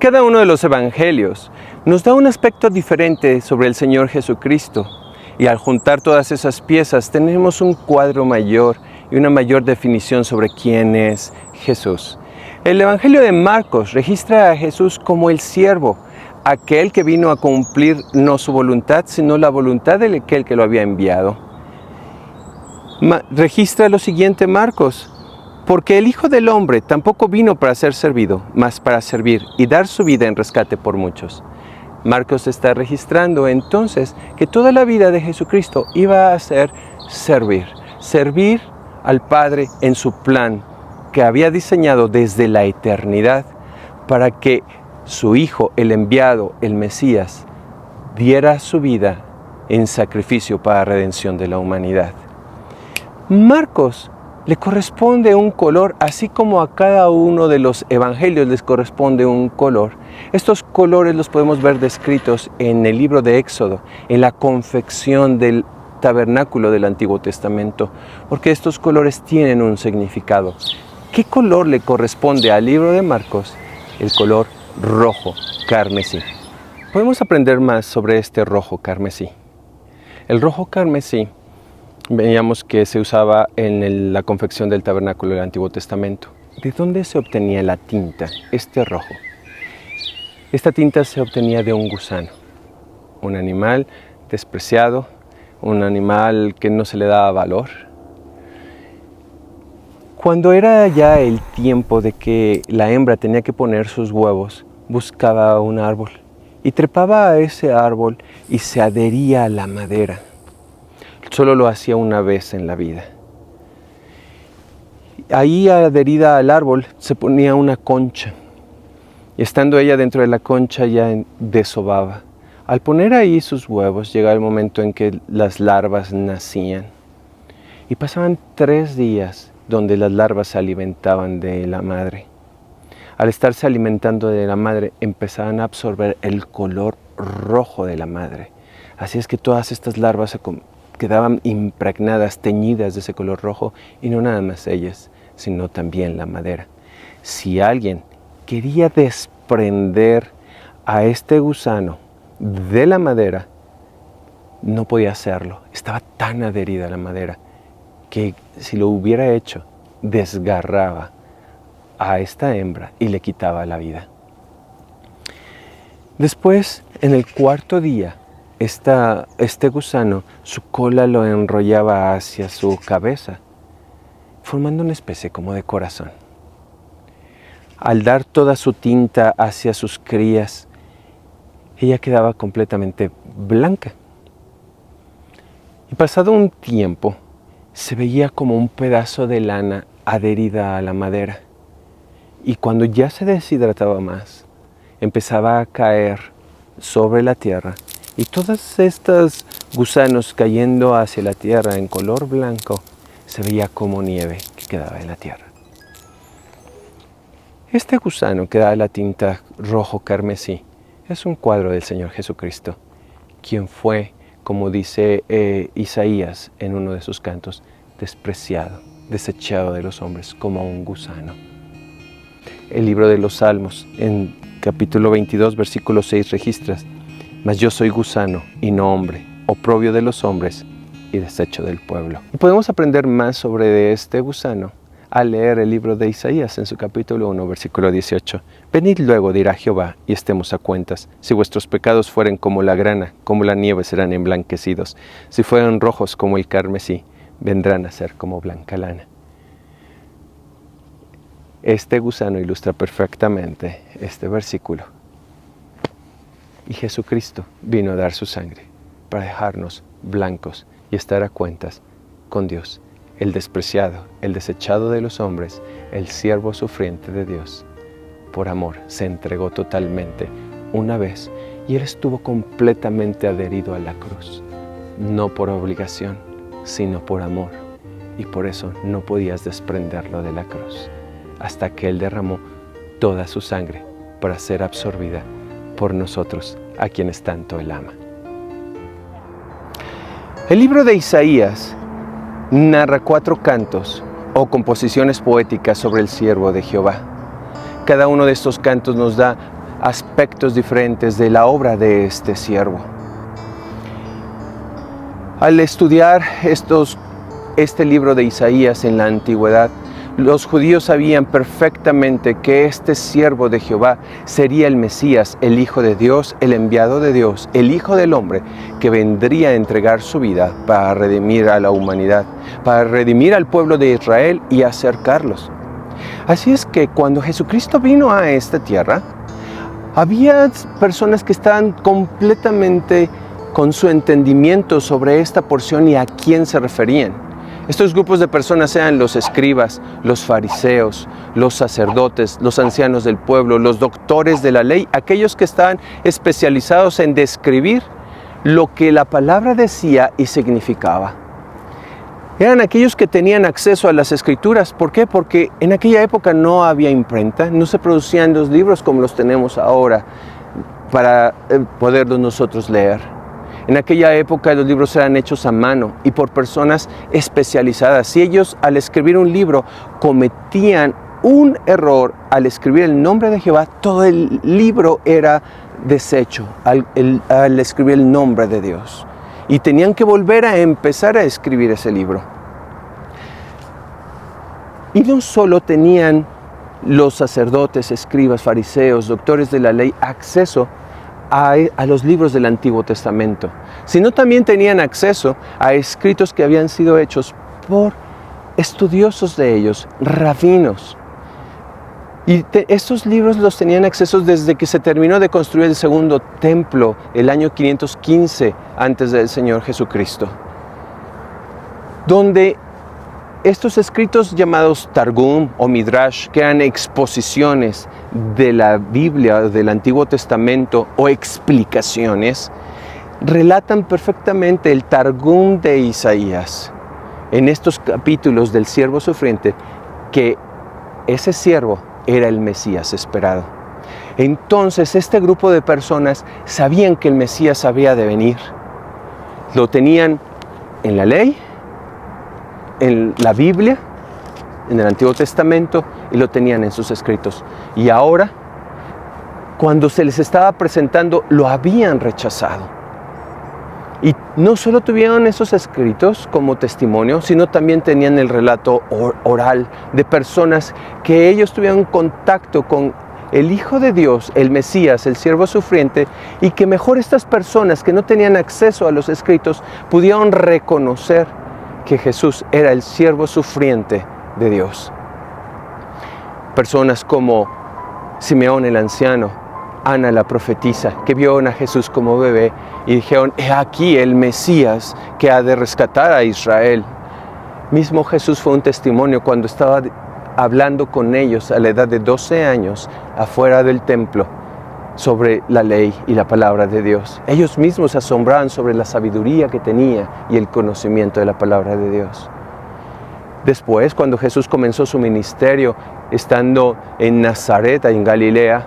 Cada uno de los evangelios nos da un aspecto diferente sobre el Señor Jesucristo. Y al juntar todas esas piezas tenemos un cuadro mayor y una mayor definición sobre quién es Jesús. El Evangelio de Marcos registra a Jesús como el siervo, aquel que vino a cumplir no su voluntad, sino la voluntad de aquel que lo había enviado. Registra lo siguiente Marcos: porque el Hijo del Hombre tampoco vino para ser servido, mas para servir y dar su vida en rescate por muchos. Marcos está registrando entonces que toda la vida de Jesucristo iba a ser servir al Padre en su plan que había diseñado desde la eternidad para que su Hijo, el enviado, el Mesías, diera su vida en sacrificio para la redención de la humanidad. Marcos le corresponde un color, así como a cada uno de los evangelios les corresponde un color. Estos colores los podemos ver descritos en el libro de Éxodo, en la confección del tabernáculo del Antiguo Testamento, porque estos colores tienen un significado. ¿Qué color le corresponde al libro de Marcos? El color rojo carmesí. Podemos aprender más sobre este rojo carmesí. El rojo carmesí, veíamos que se usaba en la confección del tabernáculo del Antiguo Testamento. ¿De dónde se obtenía la tinta, este rojo? Esta tinta se obtenía de un gusano, un animal despreciado, un animal que no se le daba valor. Cuando era ya el tiempo de que la hembra tenía que poner sus huevos, buscaba un árbol y trepaba a ese árbol y se adhería a la madera. Solo lo hacía una vez en la vida. Ahí, adherida al árbol, se ponía una concha. Y estando ella dentro de la concha, ya desovaba. Al poner ahí sus huevos, llegaba el momento en que las larvas nacían. Y pasaban 3 días donde las larvas se alimentaban de la madre. Al estarse alimentando de la madre, empezaban a absorber el color rojo de la madre. Así es que todas estas larvas quedaban impregnadas, teñidas de ese color rojo, y no nada más ellas, sino también la madera. Si alguien quería desprender a este gusano de la madera, no podía hacerlo. Estaba tan adherida a la madera que si lo hubiera hecho, desgarraba a esta hembra y le quitaba la vida. Después, en el 4.º día, este gusano, su cola lo enrollaba hacia su cabeza, formando una especie como de corazón. Al dar toda su tinta hacia sus crías, ella quedaba completamente blanca. Y pasado un tiempo, se veía como un pedazo de lana adherida a la madera. Y cuando ya se deshidrataba más, empezaba a caer sobre la tierra. Y todos estos gusanos cayendo hacia la tierra en color blanco, se veía como nieve que quedaba en la tierra. Este gusano que da la tinta rojo carmesí es un cuadro del Señor Jesucristo, quien fue, como dice Isaías en uno de sus cantos, despreciado, desechado de los hombres como un gusano. El libro de los Salmos, en capítulo 22, versículo 6, registras: mas yo soy gusano y no hombre, oprobio de los hombres y desecho del pueblo. Y podemos aprender más sobre este gusano al leer el libro de Isaías en su capítulo 1, versículo 18. Venid luego, dirá Jehová, y estemos a cuentas. Si vuestros pecados fueren como la grana, como la nieve serán emblanquecidos. Si fueran rojos como el carmesí, vendrán a ser como blanca lana. Este gusano ilustra perfectamente este versículo. Y Jesucristo vino a dar su sangre para dejarnos blancos y estar a cuentas con Dios, el despreciado, el desechado de los hombres, el siervo sufriente de Dios. Por amor se entregó totalmente una vez y Él estuvo completamente adherido a la cruz, no por obligación, sino por amor. Y por eso no podías desprenderlo de la cruz, hasta que Él derramó toda su sangre para ser absorbida por nosotros, a quienes tanto Él ama. El libro de Isaías narra 4 cantos o composiciones poéticas sobre el siervo de Jehová. Cada uno de estos cantos nos da aspectos diferentes de la obra de este siervo. Al estudiar este libro de Isaías en la antigüedad, los judíos sabían perfectamente que este siervo de Jehová sería el Mesías, el Hijo de Dios, el enviado de Dios, el Hijo del Hombre, que vendría a entregar su vida para redimir a la humanidad, para redimir al pueblo de Israel y acercarlos. Así es que cuando Jesucristo vino a esta tierra, había personas que estaban completamente con su entendimiento sobre esta porción y a quién se referían. Estos grupos de personas eran los escribas, los fariseos, los sacerdotes, los ancianos del pueblo, los doctores de la ley, aquellos que estaban especializados en describir lo que la palabra decía y significaba. Eran aquellos que tenían acceso a las escrituras. ¿Por qué? Porque en aquella época no había imprenta, no se producían los libros como los tenemos ahora para poderlos nosotros leer. En aquella época los libros eran hechos a mano y por personas especializadas. Si ellos al escribir un libro cometían un error al escribir el nombre de Jehová, todo el libro era deshecho al escribir el nombre de Dios. Y tenían que volver a empezar a escribir ese libro. Y no solo tenían los sacerdotes, escribas, fariseos, doctores de la ley acceso a los libros del Antiguo Testamento, sino también tenían acceso a escritos que habían sido hechos por estudiosos de ellos, rabinos. Y estos libros los tenían acceso desde que se terminó de construir el segundo templo, el año 515 antes del Señor Jesucristo, donde estos escritos llamados Targum o Midrash, que eran exposiciones de la Biblia, del Antiguo Testamento o explicaciones, relatan perfectamente el Targum de Isaías en estos capítulos del siervo sufriente, que ese siervo era el Mesías esperado. Entonces este grupo de personas sabían que el Mesías había de venir. Lo tenían en la ley, en la Biblia, en el Antiguo Testamento, y lo tenían en sus escritos. Y ahora, cuando se les estaba presentando, lo habían rechazado. Y no solo tuvieron esos escritos como testimonio, sino también tenían el relato oral de personas que ellos tuvieron contacto con el Hijo de Dios, el Mesías, el siervo sufriente, y que mejor estas personas que no tenían acceso a los escritos pudieron reconocer que Jesús era el siervo sufriente de Dios. Personas como Simeón el anciano, Ana la profetisa, que vieron a Jesús como bebé y dijeron: he aquí el Mesías que ha de rescatar a Israel. Mismo Jesús fue un testimonio cuando estaba hablando con ellos a la edad de 12 años afuera del templo sobre la ley y la palabra de Dios. Ellos mismos se asombraban sobre la sabiduría que tenía y el conocimiento de la palabra de Dios. Después, cuando Jesús comenzó su ministerio, estando en Nazaret, en Galilea,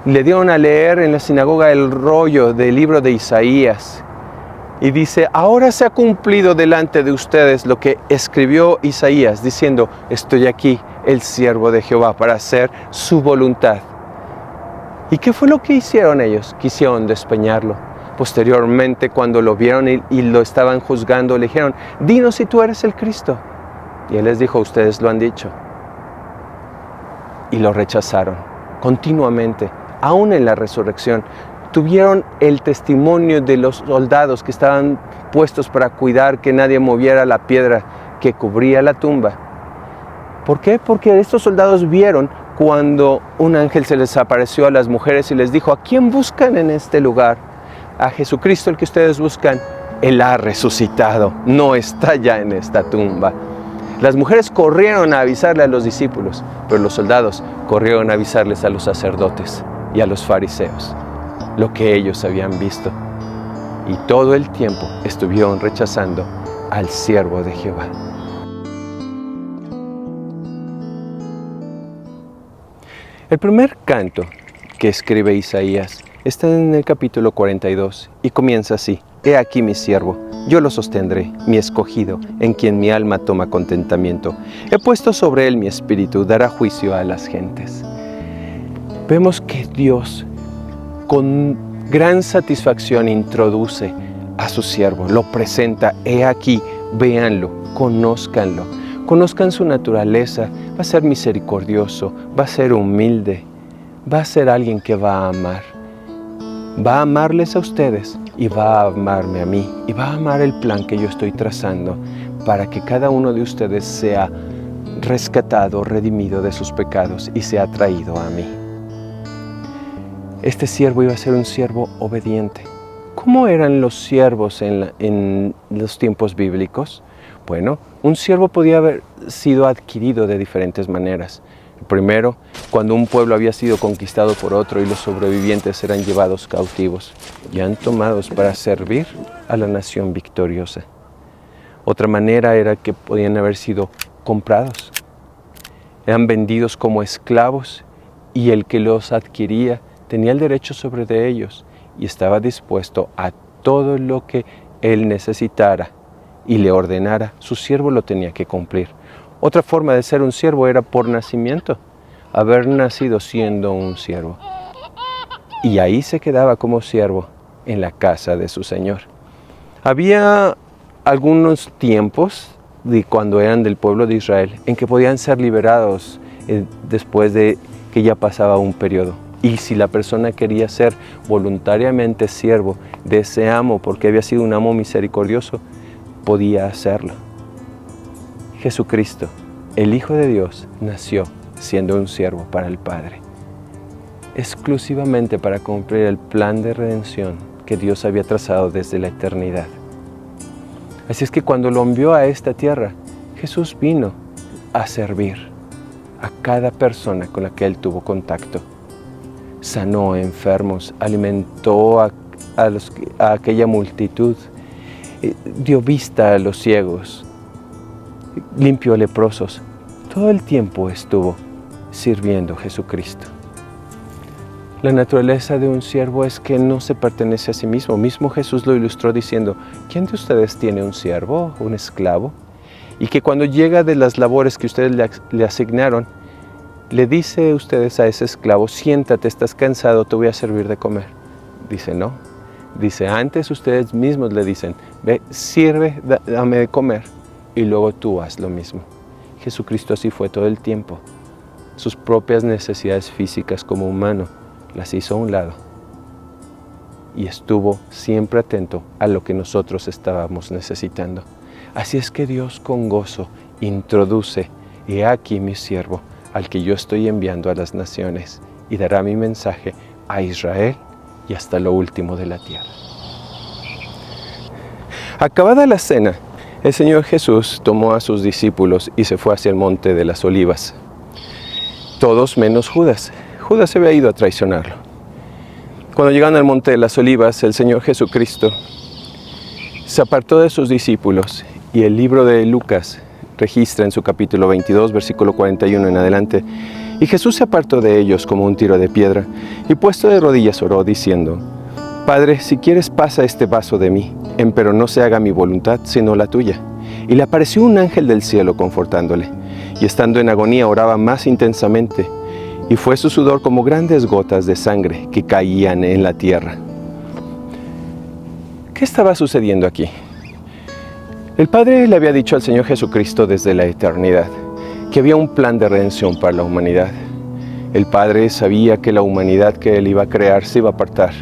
le dieron a leer en la sinagoga el rollo del libro de Isaías. Y dice: ahora se ha cumplido delante de ustedes lo que escribió Isaías, diciendo: estoy aquí, el siervo de Jehová, para hacer su voluntad. ¿Y qué fue lo que hicieron ellos? Quisieron despeñarlo. Posteriormente, cuando lo vieron y lo estaban juzgando, le dijeron: dinos si tú eres el Cristo. Y él les dijo: ustedes lo han dicho. Y lo rechazaron continuamente, aún en la resurrección. Tuvieron el testimonio de los soldados que estaban puestos para cuidar que nadie moviera la piedra que cubría la tumba. ¿Por qué? Porque estos soldados vieron cuando un ángel se les apareció a las mujeres y les dijo: ¿a quién buscan en este lugar? A Jesucristo, el que ustedes buscan. Él ha resucitado, no está ya en esta tumba. Las mujeres corrieron a avisarle a los discípulos, pero los soldados corrieron a avisarles a los sacerdotes y a los fariseos lo que ellos habían visto. Y todo el tiempo estuvieron rechazando al siervo de Jehová. El primer canto que escribe Isaías está en el capítulo 42 y comienza así: he aquí mi siervo, yo lo sostendré, mi escogido, en quien mi alma toma contentamiento. He puesto sobre él mi espíritu, dará juicio a las gentes. Vemos que Dios con gran satisfacción introduce a su siervo, lo presenta, he aquí, véanlo, conózcanlo, conozcan su naturaleza, va a ser misericordioso, va a ser humilde, va a ser alguien que va a amar. Va a amarles a ustedes y va a amarme a mí y va a amar el plan que yo estoy trazando para que cada uno de ustedes sea rescatado, redimido de sus pecados y sea traído a mí. Este siervo iba a ser un siervo obediente. ¿Cómo eran los siervos en los tiempos bíblicos? Bueno, un siervo podía haber sido adquirido de diferentes maneras. Primero, cuando un pueblo había sido conquistado por otro y los sobrevivientes eran llevados cautivos y eran tomados para servir a la nación victoriosa. Otra manera era que podían haber sido comprados. Eran vendidos como esclavos y el que los adquiría tenía el derecho sobre de ellos y estaba dispuesto a todo lo que él necesitara y le ordenara, su siervo lo tenía que cumplir. Otra forma de ser un siervo era por nacimiento, haber nacido siendo un siervo. Y ahí se quedaba como siervo en la casa de su señor. Había algunos tiempos de cuando eran del pueblo de Israel en que podían ser liberados después de que ya pasaba un periodo. Y si la persona quería ser voluntariamente siervo de ese amo porque había sido un amo misericordioso, podía hacerlo. Jesucristo, el Hijo de Dios, nació siendo un siervo para el Padre, exclusivamente para cumplir el plan de redención que Dios había trazado desde la eternidad. Así es que cuando lo envió a esta tierra, Jesús vino a servir a cada persona con la que Él tuvo contacto. Sanó a enfermos, alimentó a aquella multitud, dio vista a los ciegos, limpió leprosos. Todo el tiempo estuvo sirviendo a Jesucristo. La naturaleza de un siervo es que no se pertenece a sí mismo. Mismo Jesús lo ilustró diciendo, ¿quién de ustedes tiene un siervo, un esclavo? Y que cuando llega de las labores que ustedes le asignaron, le dice a ustedes a ese esclavo, siéntate, estás cansado, te voy a servir de comer. Dice, no. Dice, antes ustedes mismos le dicen, ve, sirve, dame de comer, y luego tú haz lo mismo. Jesucristo así fue todo el tiempo. Sus propias necesidades físicas como humano las hizo a un lado y estuvo siempre atento a lo que nosotros estábamos necesitando. Así es que Dios con gozo introduce, he aquí mi siervo, al que yo estoy enviando a las naciones, y dará mi mensaje a Israel y hasta lo último de la tierra. Acabada la cena, el Señor Jesús tomó a sus discípulos y se fue hacia el monte de las Olivas. Todos menos Judas. Judas se había ido a traicionarlo. Cuando llegaron al monte de las Olivas, el Señor Jesucristo se apartó de sus discípulos y el libro de Lucas registra en su capítulo 22, versículo 41 en adelante, y Jesús se apartó de ellos como un tiro de piedra y puesto de rodillas oró diciendo, Padre, si quieres pasa este vaso de mí, empero no se haga mi voluntad sino la tuya. Y le apareció un ángel del cielo confortándole, y estando en agonía oraba más intensamente, y fue su sudor como grandes gotas de sangre que caían en la tierra. ¿Qué estaba sucediendo aquí? El Padre le había dicho al Señor Jesucristo desde la eternidad que había un plan de redención para la humanidad. El Padre sabía que la humanidad que Él iba a crear se iba a apartar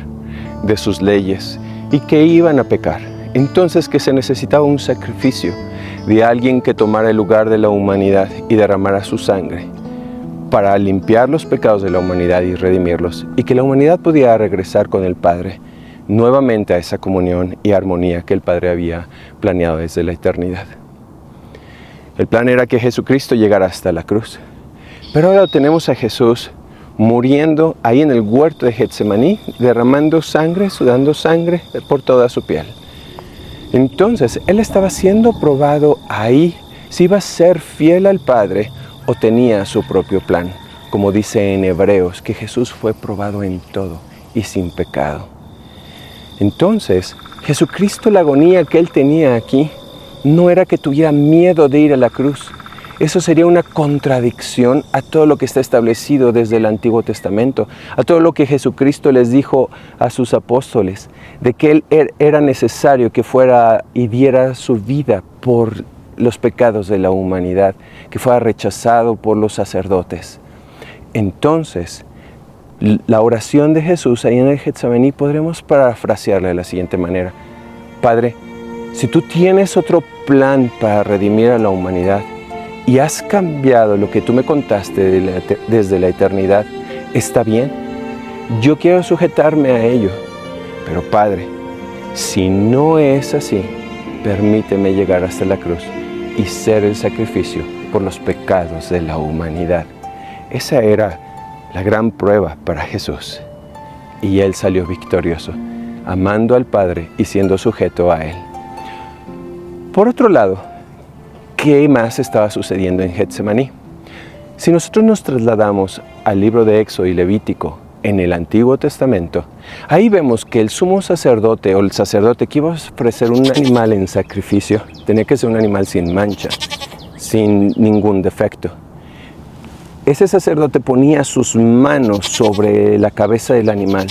de sus leyes y que iban a pecar. Entonces que se necesitaba un sacrificio de alguien que tomara el lugar de la humanidad y derramara su sangre para limpiar los pecados de la humanidad y redimirlos, y que la humanidad pudiera regresar con el Padre nuevamente a esa comunión y armonía que el Padre había planeado desde la eternidad. El plan era que Jesucristo llegara hasta la cruz, pero ahora tenemos a Jesús muriendo ahí en el huerto de Getsemaní, derramando sangre, sudando sangre por toda su piel. Entonces, Él estaba siendo probado ahí, si iba a ser fiel al Padre o tenía su propio plan, como dice en Hebreos, que Jesús fue probado en todo y sin pecado. Entonces, Jesucristo, la agonía que Él tenía aquí, no era que tuviera miedo de ir a la cruz, Eso sería una contradicción a todo lo que está establecido desde el Antiguo Testamento, a todo lo que Jesucristo les dijo a sus apóstoles, de que Él era necesario que fuera y diera su vida por los pecados de la humanidad, que fuera rechazado por los sacerdotes. Entonces, la oración de Jesús ahí en el Getsemaní podremos parafrasearla de la siguiente manera: Padre, si tú tienes otro plan para redimir a la humanidad y has cambiado lo que tú me contaste desde la eternidad, está bien, yo quiero sujetarme a ello, pero Padre, si no es así, permíteme llegar hasta la cruz y ser el sacrificio por los pecados de la humanidad. Esa era la gran prueba para Jesús, y Él salió victorioso, amando al Padre y siendo sujeto a Él. Por otro lado, ¿qué más estaba sucediendo en Getsemaní? Si nosotros nos trasladamos al libro de Éxodo y Levítico en el Antiguo Testamento, ahí vemos que el sumo sacerdote o el sacerdote que iba a ofrecer un animal en sacrificio tenía que ser un animal sin mancha, sin ningún defecto. Ese sacerdote ponía sus manos sobre la cabeza del animal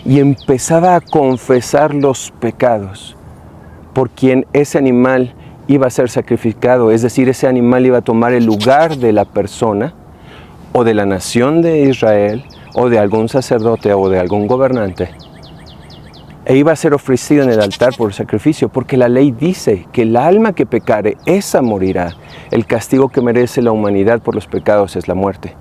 y empezaba a confesar los pecados por quien ese animal iba a ser sacrificado, es decir, ese animal iba a tomar el lugar de la persona o de la nación de Israel o de algún sacerdote o de algún gobernante, e iba a ser ofrecido en el altar por sacrificio, porque la ley dice que el alma que pecare, esa morirá. El castigo que merece la humanidad por los pecados es la muerte.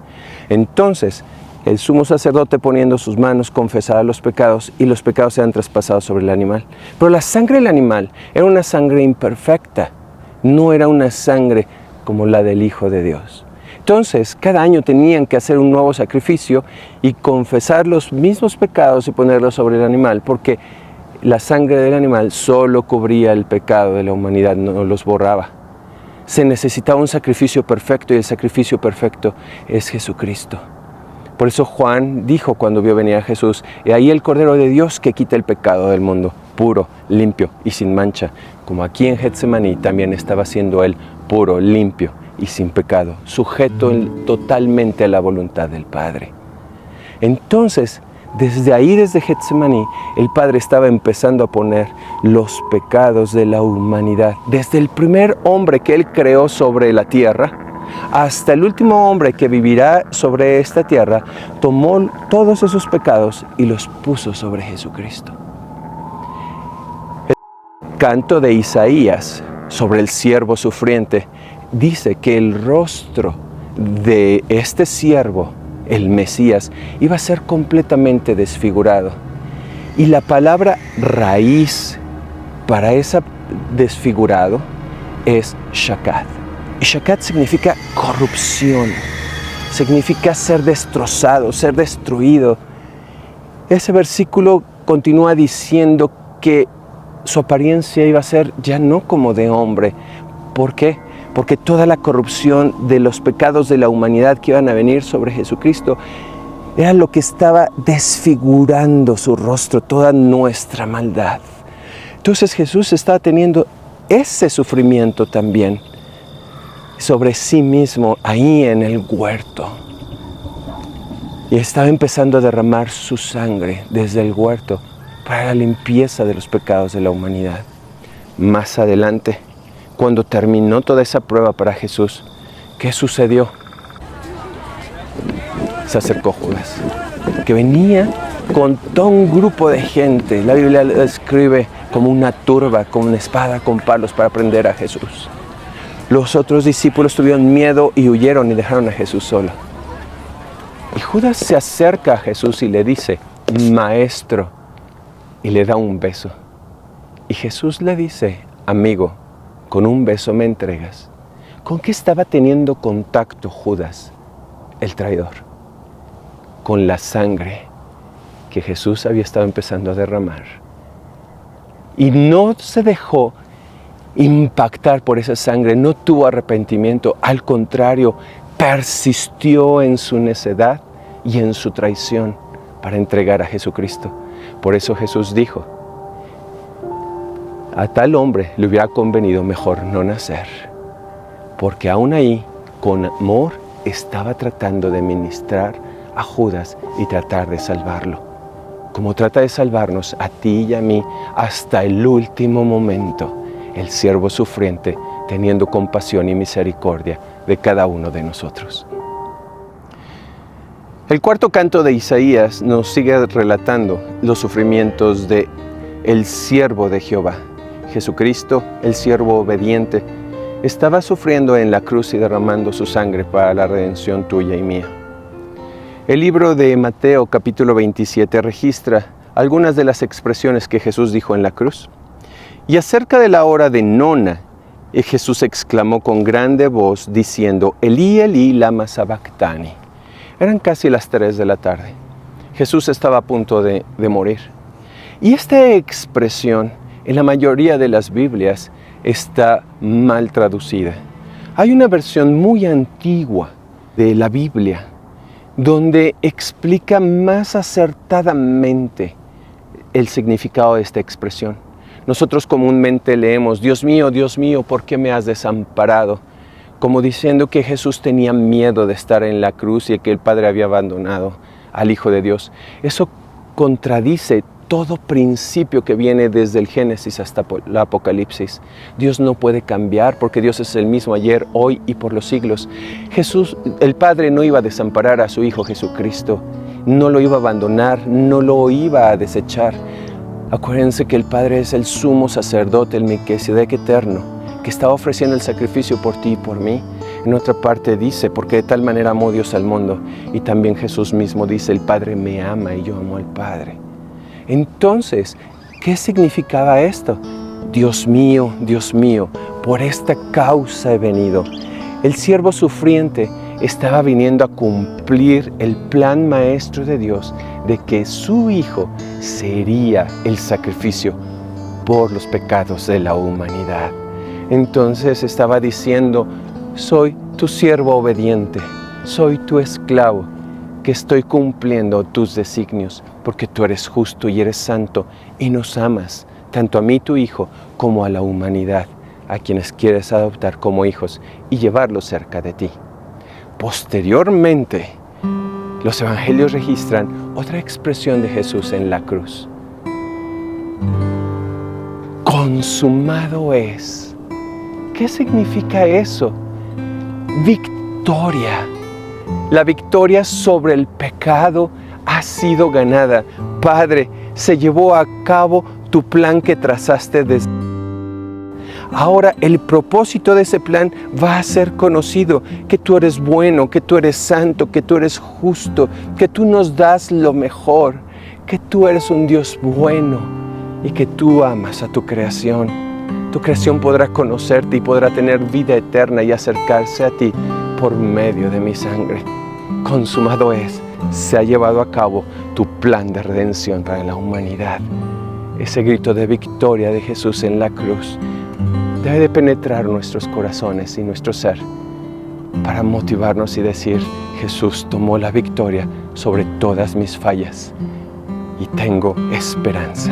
Entonces, el sumo sacerdote poniendo sus manos confesaba los pecados y los pecados eran traspasados sobre el animal. Pero la sangre del animal era una sangre imperfecta, no era una sangre como la del Hijo de Dios. Entonces, cada año tenían que hacer un nuevo sacrificio y confesar los mismos pecados y ponerlos sobre el animal, porque la sangre del animal solo cubría el pecado de la humanidad, no los borraba. Se necesitaba un sacrificio perfecto, y el sacrificio perfecto es Jesucristo. Por eso Juan dijo cuando vio venir a Jesús: "He ahí el Cordero de Dios que quita el pecado del mundo, puro, limpio y sin mancha", como aquí en Getsemaní también estaba siendo Él puro, limpio y sin pecado, sujeto totalmente a la voluntad del Padre. Entonces, desde Getsemaní, el Padre estaba empezando a poner los pecados de la humanidad, desde el primer hombre que Él creó sobre la tierra, hasta el último hombre que vivirá sobre esta tierra, tomó todos esos pecados y los puso sobre Jesucristo. El canto de Isaías sobre el siervo sufriente dice que el rostro de este siervo, el Mesías, iba a ser completamente desfigurado. Y la palabra raíz para ese desfigurado es shakat. Y shakat significa corrupción, significa ser destrozado, ser destruido. Ese versículo continúa diciendo que su apariencia iba a ser ya no como de hombre. ¿Por qué? Porque toda la corrupción de los pecados de la humanidad que iban a venir sobre Jesucristo era lo que estaba desfigurando su rostro, toda nuestra maldad. Entonces Jesús estaba teniendo ese sufrimiento también sobre sí mismo ahí en el huerto. Y estaba empezando a derramar su sangre desde el huerto para la limpieza de los pecados de la humanidad. Más adelante, cuando terminó toda esa prueba para Jesús, ¿qué sucedió? Se acercó Judas, que venía con todo un grupo de gente. La Biblia lo describe como una turba, con una espada, con palos para prender a Jesús. Los otros discípulos tuvieron miedo y huyeron y dejaron a Jesús solo. Y Judas se acerca a Jesús y le dice: "Maestro", y le da un beso. Y Jesús le dice: "Amigo, con un beso me entregas". ¿Con qué estaba teniendo contacto Judas, el traidor? Con la sangre que Jesús había estado empezando a derramar. Y no se dejó impactar por esa sangre, no tuvo arrepentimiento, al contrario, persistió en su necedad y en su traición para entregar a Jesucristo. Por eso Jesús dijo: a tal hombre le hubiera convenido mejor no nacer, porque aún ahí con amor estaba tratando de ministrar a Judas y tratar de salvarlo, como trata de salvarnos a ti y a mí hasta el último momento, el siervo sufriente teniendo compasión y misericordia de cada uno de nosotros. El cuarto canto de Isaías nos sigue relatando los sufrimientos de el siervo de Jehová. Jesucristo, el siervo obediente, estaba sufriendo en la cruz y derramando su sangre para la redención tuya y mía. El libro de Mateo capítulo 27 registra algunas de las expresiones que Jesús dijo en la cruz. Y acerca de la hora de nona, Jesús exclamó con grande voz diciendo, Elí, Elí, lama sabactani. Eran casi las 3 de la tarde. Jesús estaba a punto de morir. Y esta expresión en la mayoría de las Biblias está mal traducida. Hay una versión muy antigua de la Biblia donde explica más acertadamente el significado de esta expresión. Nosotros comúnmente leemos, Dios mío, ¿por qué me has desamparado? Como diciendo que Jesús tenía miedo de estar en la cruz y que el Padre había abandonado al Hijo de Dios. Eso contradice todo principio que viene desde el Génesis hasta el Apocalipsis. Dios no puede cambiar porque Dios es el mismo ayer, hoy y por los siglos. Jesús, el Padre no iba a desamparar a su Hijo Jesucristo, no lo iba a abandonar, no lo iba a desechar. Acuérdense que el Padre es el sumo sacerdote, el Melquisedec eterno, que estaba ofreciendo el sacrificio por ti y por mí. En otra parte dice, porque de tal manera amó Dios al mundo. Y también Jesús mismo dice, el Padre me ama y yo amo al Padre. Entonces, ¿qué significaba esto? Dios mío, por esta causa he venido. El siervo sufriente estaba viniendo a cumplir el plan maestro de Dios de que su Hijo sería el sacrificio por los pecados de la humanidad. Entonces estaba diciendo, soy tu siervo obediente, soy tu esclavo, que estoy cumpliendo tus designios, porque tú eres justo y eres santo y nos amas, tanto a mí tu Hijo como a la humanidad, a quienes quieres adoptar como hijos y llevarlos cerca de ti. Posteriormente, los evangelios registran otra expresión de Jesús en la cruz. Consumado es. ¿Qué significa eso? Victoria. La victoria sobre el pecado ha sido ganada. Padre, se llevó a cabo tu plan que trazaste desde... Ahora el propósito de ese plan va a ser conocido, que tú eres bueno, que tú eres santo, que tú eres justo, que tú nos das lo mejor, que tú eres un Dios bueno y que tú amas a tu creación. Tu creación podrá conocerte y podrá tener vida eterna y acercarse a ti por medio de mi sangre. Consumado es, se ha llevado a cabo tu plan de redención para la humanidad. Ese grito de victoria de Jesús en la cruz debe de penetrar nuestros corazones y nuestro ser para motivarnos y decir, Jesús tomó la victoria sobre todas mis fallas y tengo esperanza.